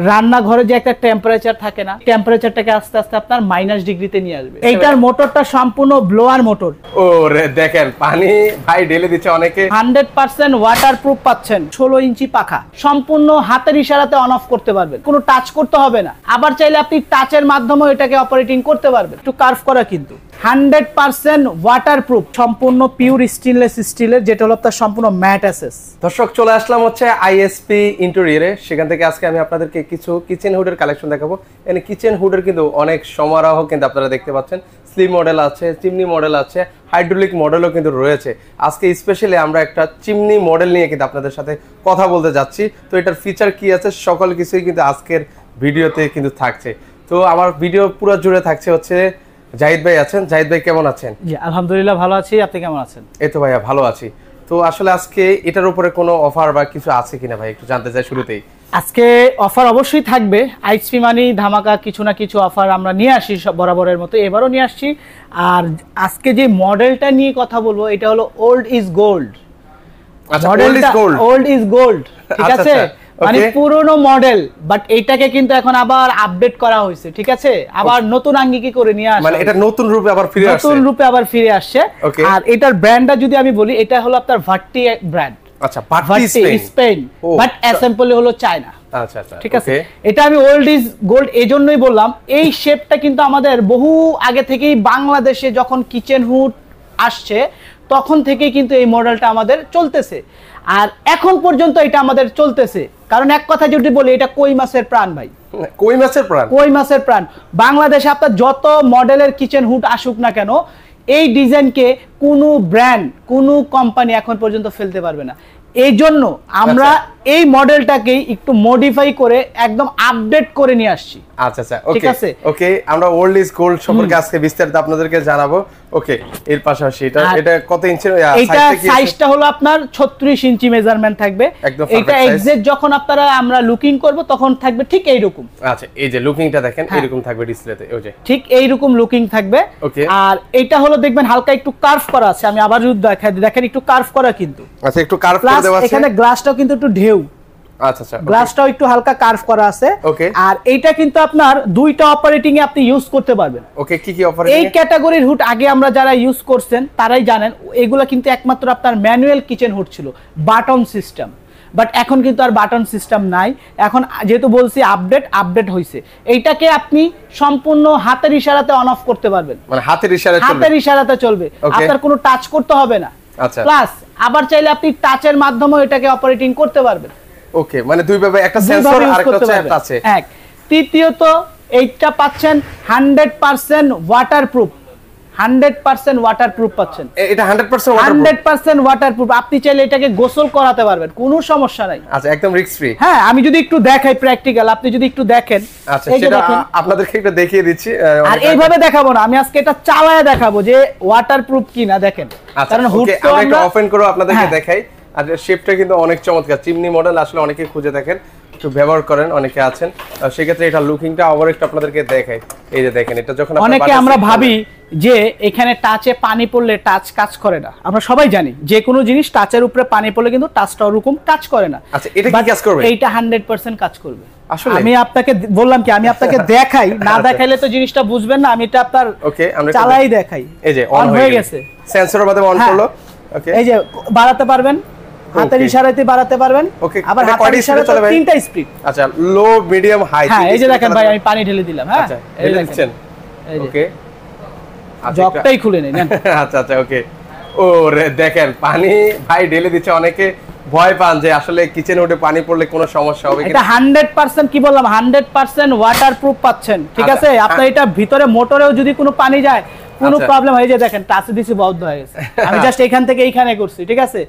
রান্নাঘরে যে একটা টেম্পারেচার থাকে না, টেম্পারেচারটাকে আস্তে আস্তে আপনার মাইনাস ডিগ্রিতে নিয়ে আসবে। এইটার মোটরটা সম্পূর্ণ ব্লোয়ার মোটর। ওরে দেখেন পানি ভাই ঢেলে দিচ্ছে অনেকে। 100% ওয়াটারপ্রুফ পাচ্ছেন। 16 ইঞ্চি পাখা, সম্পূর্ণ হাতের ইশারাতে অন অফ করতে পারবেন, কোনো টাচ করতে হবে না। আবার চাইলে আপনি টাচের মাধ্যমে এটাকে অপারেটিং করতে পারবেন। একটু কার্ভ করা, কিন্তু 100% ওয়াটারপ্রুফ, সম্পূর্ণ পিওর স্টেনলেস স্টিলের, যেটা হলো আপনার সম্পূর্ণ ম্যাট অ্যাসেস। দর্শক চলে আসলাম হচ্ছে আইএসপি ইন্টেরিয়রে। সেখান থেকে আজকে আমি আপনাদেরকে কিছু কিচেন হুডের কালেকশন দেখাবো। এখানে কিচেন হুডের কিন্তু অনেক সমারোহ কিন্তু আপনারা দেখতে পাচ্ছেন। স্লিম মডেল আছে, চিমনি মডেল আছে, হাইড্রোলিক মডেলও কিন্তু রয়েছে। আজকে স্পেশালি আমরা একটা চিমনি মডেল নিয়ে কিন্তু আপনাদের সাথে কথা বলতে যাচ্ছি। তো এটার ফিচার কি আছে সকল কিছুই কিন্তু আজকের ভিডিওতে কিন্তু থাকছে। তো আমার ভিডিও পুরো জুড়ে থাকছে হচ্ছে জাহিদ ভাই আছেন। জাহিদ ভাই কেমন আছেন? জি আলহামদুলিল্লাহ ভালো আছি, আপনি কেমন আছেন? এই তো ভাইয়া ভালো আছি। তো আসলে আজকে এটার উপরে কোনো অফার বা কিছু আছে কিনা ভাই একটু জানতে চাই শুরুতেই। আজকে অফার অবশ্যই থাকবে। আইএসপি মানি ধামাকা কিছু না কিছু অফার আমরা নিয়ে আসি বরাবরের মতো, এবারও নিয়ে আসছি। আর আজকে যে মডেলটা নিয়ে কথা বলবো এটা হলো ওল্ড ইজ গোল্ড। আচ্ছা old is gold. Old is gold, ঠিক আছে? মানে পুরনো মডেল, বাট এটাকে কিন্তু এখন আবার আপডেট করা হয়েছে, ঠিক আছে? আবার নতুন আঙ্গিকে করে নিয়ে আসছে, মানে এটা নতুন রূপে আবার ফিরে আসছে। নতুন রূপে আবার ফিরে আসছে। আর এটার ব্র্যান্ডটা যদি আমি বলি, এটা হলো আপনার ভার্টি ব্র্যান্ড। আচ্ছা ভার্টি স্পেন, বাট অ্যাসেম্বলি হলো চায়না। আচ্ছা আচ্ছা ঠিক আছে। এটা আমি ওল্ড ইজ গোল্ড এজন্যই বললাম। এই শেপটা কিন্তু আমাদের বহু আগে থেকেই বাংলাদেশে যখন কিচেন হুড আসছে তখন থেকেই কিন্তু এই মডেলটা আমাদের চলতেছে, আর এখন পর্যন্ত এটা আমাদের চলতেছে। কারণ এক কথা যদি বলি, এটা কই মাছের প্রাণ ভাই। কই মাছের প্রাণ, কই মাছের প্রাণ। বাংলাদেশে আপনার যত মডেলের কিচেন হুড আসুক না কেন, এই ডিজাইনকে কোনো ব্র্যান্ড, কোনো কোম্পানি এখন পর্যন্ত ফেলতে পারবে না। এই জন্য আমরা এই মডেলটাকে একটু মডিফাই করে একদম আপডেট করে নিয়ে আসছি। আচ্ছা আচ্ছা ওকে ওকে, আমরা ওল্ড ইজ গোল্ড সম্পর্কে আজকে বিস্তারিত আপনাদেরকে জানাবো। ওকে, এর পাশাপাশি এটা কত ইঞ্চি? এটা সাইজটা হলো আপনার 36 ইঞ্চি মেজারমেন্ট থাকবে। এটা এক্সাক্ট যখন আপনারা আমরা লুকিং করব তখন থাকবে ঠিক এই রকম। আচ্ছা, এই যে লুকিংটা দেখেন এরকম থাকবে ডিসপ্লেতে, ওই যে ঠিক এই রকম লুকিং থাকবে। আর এটা হলো দেখবেন হালকা একটু কার্ভ করা আছে। আমি আবার যদি দেখাই, দেখেন একটু কার্ভ করা কিন্তু। আচ্ছা, একটু কার্ভ করে দেওয়া আছে। এখানে গ্লাসটাও কিন্তু একটু ঢেউ। আচ্ছা আচ্ছা, গ্লাসটাও একটু হালকা কার্ভ করা আছে। আর এইটা কিন্তু আপনার দুইটা অপারেটিং এ আপনি ইউজ করতে পারবেন। ওকে, কি কি অপারেটিং? এই ক্যাটাগরির হুড আগে আমরা যারা ইউজ করছেন তারাই জানেন, এগুলা কিন্তু একমাত্র আপনার ম্যানুয়াল কিচেন হুড ছিল, বাটন সিস্টেম। বাট এখন কিন্তু আর বাটন সিস্টেম নাই। এখন যেহেতু বলছি আপডেট হইছে, এইটাকে আপনি সম্পূর্ণ হাতের ইশারাতে অন অফ করতে পারবেন। মানে হাতের ইশারাতে চলবে, আপনার কোনো টাচ করতে হবে না। আচ্ছা, প্লাস আবার চাইলে আপনি টাচের মাধ্যমে এটাকে অপারেটিং করতে পারবেন। ওকে, মানে দুই ভাবে, একটা সেন্সর আর একটা চ্যাট আছে। এক, তৃতীয়ত এইটা পাচ্ছেন 100% ওয়াটারপ্রুফ। 100% ওয়াটারপ্রুফ পাচ্ছেন। এটা 100% ওয়াটারপ্রুফ। আপনি চাইলে এটাকে গোসল করাতে পারবেন, কোনো সমস্যা নাই। আচ্ছা, একদম রিস্ক ফ্রি। হ্যাঁ, আমি যদি একটু দেখাই প্র্যাকটিক্যাল, আপনি যদি একটু দেখেন। আচ্ছা, সেটা আপনাদেরকে একটু দেখিয়ে দিচ্ছি। আর এইভাবে দেখাবো না, আমি আজকে এটা চালায় দেখাবো যে ওয়াটারপ্রুফ কিনা, দেখেন। কারণ হুড তো আমরা ওপেন করে আপনাদেরকে দেখাই। আর শেপটা কিন্তু অনেক চমৎকার। চিমনি মডেল আসলে অনেকে খুঁজে দেখেন, একটু ব্যবহার করেন, অনেকে আছেন। সেই ক্ষেত্রে এটা লুকিংটা আবার একটু আপনাদেরকে দেখাই। এই যে দেখেন, এটা যখন অনেকে আমরা ভাবি যে এখানে টাচে পানি পড়লে টাচ কাজ করে না। আমরা সবাই জানি যে কোনো জিনিস টাচের উপরে পানি পড়লে কিন্তু টাচটা ওরকম কাজ করে না। আচ্ছা, এটা কি কাজ করবে? এইটা 100% কাজ করবে। আসলে আমি আপনাকে বললাম কি, আমি আপনাকে দেখাই, না দেখাইলে তো জিনিসটা বুঝবেন না। আমি এটা আপনার আমরা চালাই দেখাই। এই যে অন হয়ে গেছে, সেন্সরের মাধ্যমে অন করলো। ওকে, এই যে বাড়াতে পারবেন, হাতের ইশারাতে বাড়াতে পারবেন। আবার হাতের ইশারাতে তিনটা স্পিড। আচ্ছা, লো, মিডিয়াম, হাই। হ্যাঁ, এই যে দেখেন ভাই, আমি পানি ঢেলে দিলাম। হ্যাঁ, এই দেখছেন। ওকে, জগটাই খুলে নেন। আচ্ছা আচ্ছা, ওকে। ওরে দেখেন পানি ভাই ঢেলে দিচ্ছে। অনেকে ভয় পান যে আসলে কিচেন হুডে পানি পড়লে কোনো সমস্যা হবে। এটা 100% কি বললাম, 100% ওয়াটারপ্রুফ পাচ্ছেন, ঠিক আছে? আপনার এটা ভিতরে মোটরেও যদি কোনো পানি যায় কোনো প্রবলেম হয়। যে দেখেন টাচে দিছি, বন্ধ হয়ে গেছে। আমি জাস্ট এখান থেকে এইখানে করছি, ঠিক আছে?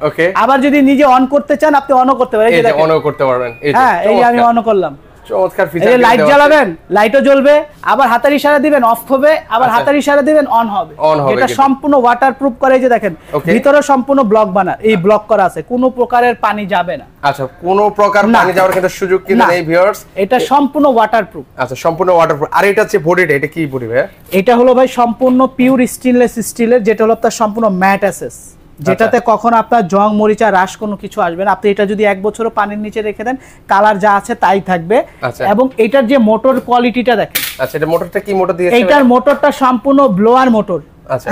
আবার যদি নিজে অন করতে চান আপনি অনও করতে পারেন। এই যে দেখেন, অনও করতে পারবেন। হ্যাঁ, এই যে আমি অনও করলাম। চমৎকার ফিচার। এই লাইট জ্বালাবেন, লাইটও জ্বলবে। আবার হাতের ইশারা দিবেন, অফ হবে। আবার হাতের ইশারা দিবেন, অন হবে। এটা সম্পূর্ণ ওয়াটারপ্রুফ করে। যে দেখেন ভিতরে সম্পূর্ণ ব্লক বানা, এই ব্লক করা আছে, কোনো প্রকারের পানি যাবে না। আচ্ছা, কোনো প্রকার পানি যাওয়ার কিন্তু সুযোগ কিন্তু নেই ভিউয়ার্স। এটা সম্পূর্ণ ওয়াটারপ্রুফ। আচ্ছা, সম্পূর্ণ ওয়াটারপ্রুফ। আর এটা হচ্ছে বডিটা, এটা কি বডি ভাই? এটা হলো ভাই সম্পূর্ণ পিওর স্টেনলেস স্টিলের, যেটা হলো তার সম্পূর্ণ ম্যাট অ্যাসেস। যেটাতে কখনো আপনার জং মরিচা রাশ কোনো কিছু আসবে না। আপনি এটা যদি 1 বছরও পানির নিচে রেখে দেন, কালার যা আছে তাই থাকবে। এবং এটার যে মোটর কোয়ালিটিটা দেখেন। আচ্ছা, এটা মোটরটা কি মোটর দিয়েছে? এটার মোটরটা সম্পূর্ণ ব্লোয়ার মোটর।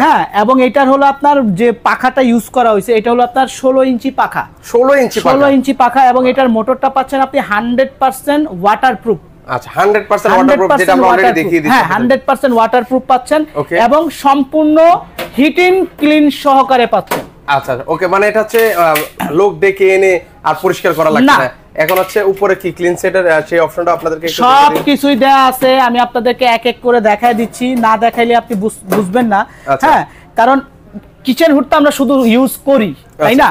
হ্যাঁ, এবং এটার হলো আপনার যে পাখাটা ইউজ করা হয়েছে, এটা হলো আপনার 16 ইঞ্চি পাখা। 16 ইঞ্চি পাখা, এবং এটার মোটরটা পাচ্ছেন আপনি 100% ওয়াটারপ্রুফ। আচ্ছা, 100% ওয়াটারপ্রুফ, যেটা আমরা অলরেডি দেখিয়ে দিয়েছি। হ্যাঁ, 100% ওয়াটারপ্রুফ পাচ্ছেন এবং সম্পূর্ণ হিট এন্ড ক্লিন সহকারে পাচ্ছেন। আচ্ছা, ওকে, মানে এটা হচ্ছে লোক ডেকে এনে আর পরিষ্কার করা লাগবে না। এখন হচ্ছে উপরে কি ক্লিন সেটের সেই অপশনটা আপনাদেরকে সব কিছুই দেয়া আছে। আমি আপনাদেরকে এক এক করে দেখায় দিচ্ছি, না দেখাইলে আপনি বুঝবেন না। হ্যাঁ, কারণ কিচেন হুড তো আমরা শুধু ইউজ করি, তাই না?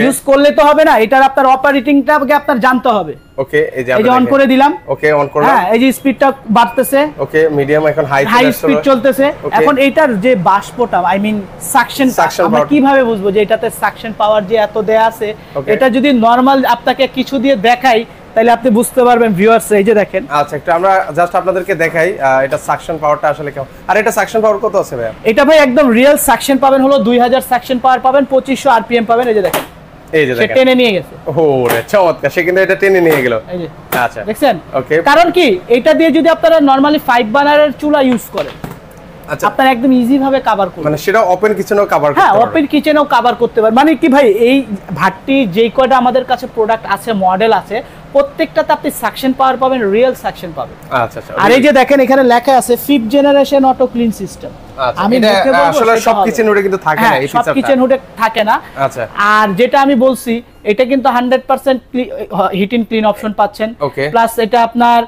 ইউজ করলে তো হবে না, এটার আপনার অপারেটিংটা আপনার জানতে হবে। ওকে, এই যে অন করে দিলাম। ওকে, অন করলাম। হ্যাঁ, এই যে স্পিডটা বাড়তেছে। ওকে, মিডিয়াম, এখন হাই স্পিড চলতেছে। এখন এটার যে বাষ্পটা, আই মিন সাকশন, আমরা কিভাবে বুঝবো যে এটাতে সাকশন পাওয়ার যে এত দেয়া আছে? এটা যদি নরমাল আপনাকে কিছু দিয়ে দেখাই তাহলে আপনি বুঝতে পারবেন ভিউয়ার্স। এই যে দেখেন। আচ্ছা, একটু আমরা জাস্ট আপনাদেরকে দেখাই এটা সাকশন পাওয়ারটা আসলে কেমন। আর এটা সাকশন পাওয়ার কত আছে ভাই? এটা ভাই একদম রিয়েল সাকশন পাবেন হলো 2000 সাকশন পাওয়ার পাবেন, 2500 আরপিএম পাবেন। এই যে দেখেন, এই যে দেখেন, টেনে নিয়ে গেছে। ওরে চমৎকার, সে কিন্তু এটা টেনে নিয়ে গেল। এই যে আচ্ছা, দেখছেন? ওকে, কারণ কি এটা দিয়ে যদি আপনারা নরমালি 5 বার্নারের চুলা ইউজ করেন, আচ্ছা, আপনারা একদম ইজি ভাবে কভার করবেন। মানে সেটা ওপেন কিচেনেও কভার করতে হ্যাঁ, পারবেন। ওপেন কিচেনেও কভার করতে পারবেন। মানে কি ভাই, এই ভাট্টি যেই কয়টা আমাদের কাছে প্রোডাক্ট আছে, মডেল আছে, প্রত্যেকটাতে আপনি সাকশন পাওয়ার পাবেন, রিয়েল সাকশন পাবেন। আচ্ছা আচ্ছা, আর এই যে দেখেন এখানে লেখা আছে 5th generation auto clean system. আমি আসলে সব কিচেন হুডে কিন্তু থাকে না, এই ফিচারটা সব কিচেন হুডে থাকে না। আচ্ছা, আর যেটা আমি বলছি, এটা কিন্তু 100% হিট এন্ড ক্লিন অপশন পাচ্ছেন। প্লাস এটা আপনার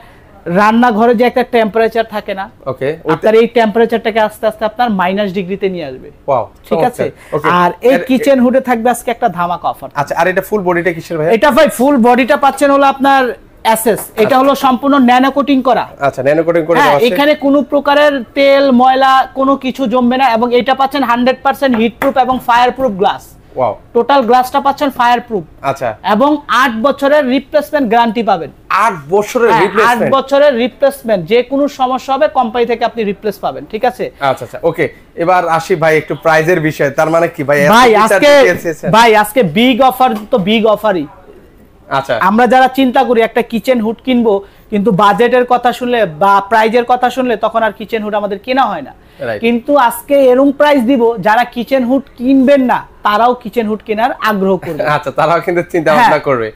রান্নাঘরে যে একটা টেম্পারেচার থাকে না, ওকে, আপনার এই টেম্পারেচারটাকে আস্তে আস্তে আপনার মাইনাস ডিগ্রিতে নিয়ে আসবে। ওয়াও, ঠিক আছে। আর এই কিচেন হুডে থাকবে আজকে একটা ধামাকা অফার। আচ্ছা, আর এটা ফুল বডিটা কিসের ভাই? এটা ভাই ফুল বডিটা পাচ্ছেন হলো আপনার এসএস। এটা হলো সম্পূর্ণ ন্যানো কোটিং করা। আচ্ছা, ন্যানো কোটিং করে দেওয়া আছে। এখানে কোনো প্রকারের তেল ময়লা কোনো কিছু জমবে না, এবং এটা পাচ্ছেন 100% হিট প্রুফ এবং fire proof glass. Wow, total গ্লাসটা পাচ্ছেন ফায়ার প্রুফ। আচ্ছা, এবং 8 বছরের রিপ্লেসমেন্ট গ্যারান্টি পাবেন। 8 বছরের রিপ্লেসমেন্ট? 8 বছরের রিপ্লেসমেন্ট, যে কোনো সমস্যা হবে কোম্পানি থেকে আপনি রিপ্লেস পাবেন। ঠিক আছে? আচ্ছা আচ্ছা, ওকে, এবার আসি ভাই একটু প্রাইজের বিষয়। তার মানে কি ভাই আজকে বিগ অফার, তো বিগ অফারই। আচ্ছা, আমরা যারা চিন্তা করি একটা কিচেন হুড কিনবো, কিন্তু বাজেটের কথা শুনলে বা প্রাইজের কথা শুনলে তখন আর কিচেন হুড আমাদের কেনা হয় না। কিন্তু আজকে এরকম প্রাইস দিব, যারা কিচেন হুড কিনবেন না তারাও কিচেন হুড কেনার আগ্রহ করবে। আচ্ছা, তারাও কিন্তু চিন্তা ভাবনা করবে,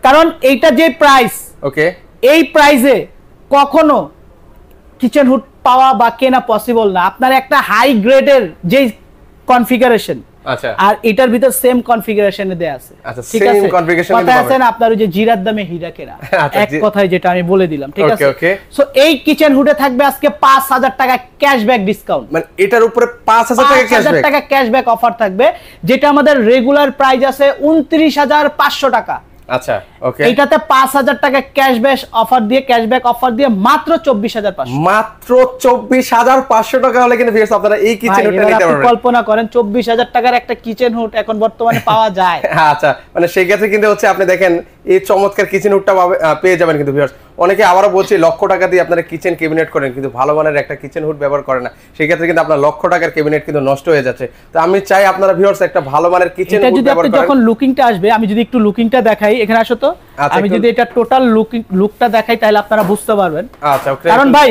কারণ এইটা যে প্রাইস, ওকে, এই প্রাইসে কখনো কিচেন হুড পাওয়া বা কেনা পসিবল না। আপনার একটা হাই গ্রেডের যে কনফিগারেশন, আচ্ছা, আর এটার ভিতর সেম কনফিগারেশনে দেয়া আছে। আচ্ছা, ঠিক আছে, সেম কনফিগারেশনে কথা আছে না আপনার ওই যে জিরার দামে হীরা কেনা, এক কথায় যেটা আমি বলে দিলাম। ঠিক আছে, ওকে। সো এই কিচেন হুডে থাকবে আজকে 5000 টাকা ক্যাশব্যাক ডিসকাউন্ট। মানে এটার উপরে 5000 টাকা ক্যাশব্যাক অফার থাকবে, যেটা আমাদের রেগুলার প্রাইস আছে 29500 টাকা। আচ্ছা, ওকে, এইটাতে 5000 টাকা ক্যাশব্যাক অফার দিয়ে মাত্র 24500। মাত্র 24500 টাকা হলে কিন্তু ভিউয়ার্স আপনারা এই কিচেন হুডটা নিতে পারবেন। কল্পনা করেন 24000 টাকার একটা কিচেন হুড এখন বর্তমানে পাওয়া যায়। আচ্ছা, মানে সেই ক্ষেত্রে কিন্তু হচ্ছে আপনি দেখেন এই চমৎকার কিচেন হুডটা পেয়ে যাবেন কিন্তু ভিউয়ার্স। অনেকে আবারও বলছি লক্ষ টাকা দিয়ে আপনারা কিচেন ক্যাবিনেট করেন, কিন্তু ভালো মানের একটা কিচেন হুড ব্যবহার করেন না, সেই ক্ষেত্রে কিন্তু আপনার লক্ষ টাকার ক্যাবিনেট কিন্তু নষ্ট হয়ে যাচ্ছে। তো আমি চাই আপনারা ভিউয়ার্স একটা ভালো মানের কিচেন হুড ব্যবহার করেন। যখন লুকিংটা আসবে, আমি যদি একটু লুকিংটা দেখাই, এখানে আসো তো, আমি যদি এটা টোটাল লুকটা দেখাই তাহলে আপনারা বুঝতে পারবেন। আচ্ছা, কারণ ভাই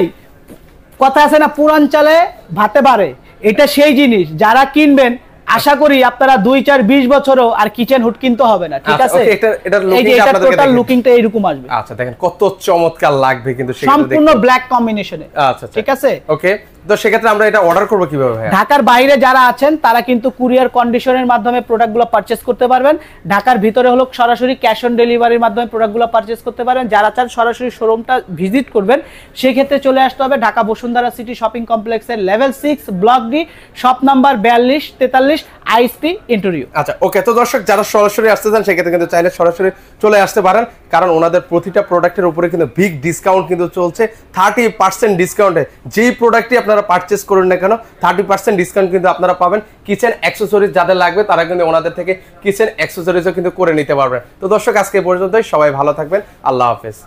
কথা আছে না, পুরাঞ্চলে ভাতে বাড়ে, এটা সেই জিনিস। যারা কিনবেন আশা করি আপনারা 2-4-20 বছরও আর কিচেন হুড কিনতে হবে না। ঠিক আছে, এটা টোটাল লুকিংটা এরকম আসবে। আচ্ছা, দেখেন কত চমৎকার লাগবে কিন্তু সম্পূর্ণ ব্ল্যাক কম্বিনেশনে। আচ্ছা, ঠিক আছে, ওকে। তো সেক্ষেত্রে আমরা এটা অর্ডার করব কিভাবে ভাই? ঢাকার বাইরে যারা আছেন তারা কিন্তু কুরিয়ার কন্ডিশনের মাধ্যমে প্রোডাক্টগুলো পারচেজ করতে পারবেন। ঢাকার ভিতরে হলো সরাসরি ক্যাশ অন ডেলিভারির মাধ্যমে প্রোডাক্টগুলো পারচেজ করতে পারেন। যারা চান সরাসরি শোরুমটা ভিজিট করবেন, সেই ক্ষেত্রে চলে আসতে হবে ঢাকা বসুন্ধরা সিটি শপিং কমপ্লেক্সের level 6 block D shop number 4243 ISP interior. আচ্ছা, ওকে। তো দর্শক যারা সরাসরি আসতে চান সেক্ষেত্রে কিন্তু চাইলে সরাসরি চলে আসতে পারেন, কারণ ওনাদের প্রতিটা প্রোডাক্টের উপরে কিন্তু বিগ ডিসকাউন্ট কিন্তু চলছে। 30% ডিসকাউন্টে যেই প্রোডাক্টটি আপনারা পারচেজ করুন না কেন 30% ডিসকাউন্ট কিন্তু আপনারা পাবেন। কিচেন অ্যাকসেসরিজ যাদের লাগবে তারা কিন্তু ওনাদের থেকে কিচেন অ্যাকসেসরিজও কিন্তু করে নিতে পারবেন। তো দর্শক আজকে পর্যন্তই, সবাই ভালো থাকবেন, আল্লাহ হাফেজ।